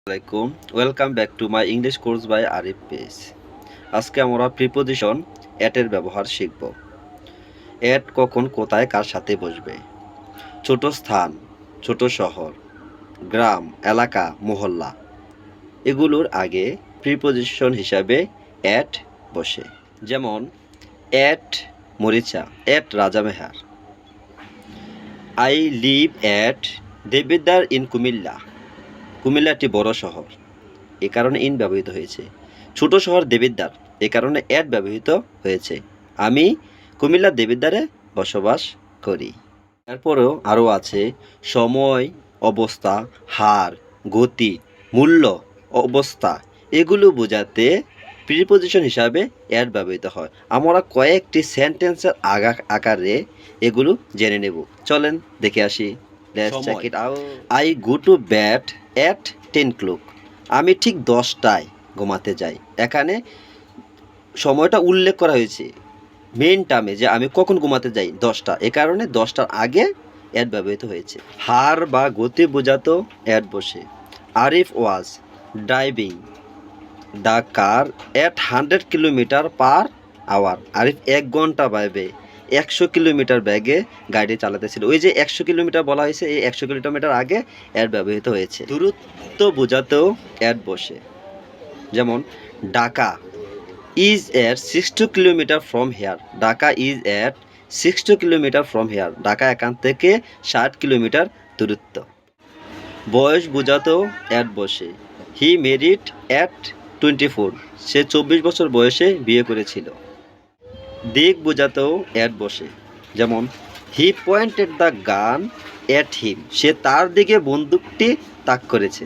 আসসালামাইকুম welcome back to my English course by Arif page. আজকে আমরা প্রিপোজিশন এর ব্যবহার শিখব। এট কখন কোথায় কার সাথে বসবে। ছোট স্থান, ছোট শহর, গ্রাম, এলাকা, মহল্লা এগুলোর আগে প্রিপোজিশন হিসাবে এট বসে। যেমন at Moricha, at Rajamehar. I live at Debidwar in Comilla. Comilla একটি বড় শহর, এ কারণে ইন ব্যবহৃত হয়েছে। ছোট শহর দেবিদ্বার, এ কারণে অ্যাট ব্যবহৃত হয়েছে। আমি কুমিল্লার দেবিদ্বারে বসবাস করি। এরপরেও আরও আছে সময়, অবস্থা, হার, গতি, মূল্য, অবস্থা এগুলো বোঝাতে প্রিপোজিশন হিসাবে অ্যাট ব্যবহৃত হয়। আমরা কয়েকটি সেন্টেন্সের আকারে এগুলো জেনে নেব। চলেন দেখে আসি। I go to bed at 10 o'clock। আমি ঠিক 10টায় ঘুমাতে যাই। এখানে সময়টা উল্লেখ করা হয়েছে মেইন টার্মে, যে আমি কখন ঘুমাতে যাই 10টা, এ কারণে 10টার আগে অ্যাড ব্যবহৃত হয়েছে। হার বা গতি বোঝাতো অ্যাড বসে। Arif was driving the car at 100 kilometre per hour. Arif 1 ঘন্টা বাইবে 100 কিলোমিটার ব্যাগে গাড়ি চালাতেছিল। ওই যে 100 কিলোমিটার বলা হয়েছে, এই 100 কিলোমিটার আগে অ্যাড ব্যবহৃত হয়েছে। দূরত্ব বোঝাতেও অ্যাড বসে। যেমন Dhaka is at 60 kilometre from here. Dhaka is at 60 kilometre from here. Dhaka এখান থেকে 60 কিলোমিটার দূরত্ব। বয়স বোঝাতেও অ্যাড বসে। He married at 24। সে 24 বছর বয়সে বিয়ে করেছিল। দিক বোঝাতেও অ্যাড বসে। যেমন he pointed the gun at him. সে তার দিকে বন্দুকটি তাক করেছে।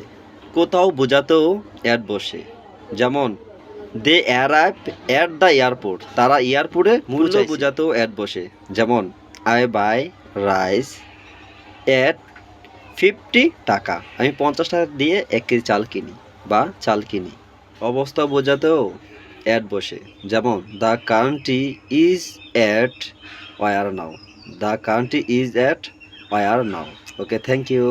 কোথাও বোঝাতেও অ্যাড বসে। যেমন they arrive at the airport. তারা এয়ারপোর্টে মূল্য বোঝাতেও অ্যাড বসে। যেমন আই বাই রাইস অ্যাট 50 টাকা। আমি 50 টাকা দিয়ে 1 কেজি চাল কিনি বা চাল কিনি। অবস্থা বোঝাতেও অ্যাড বসে। যেমন the country is at war now. The country is at war now. Okay, thank you.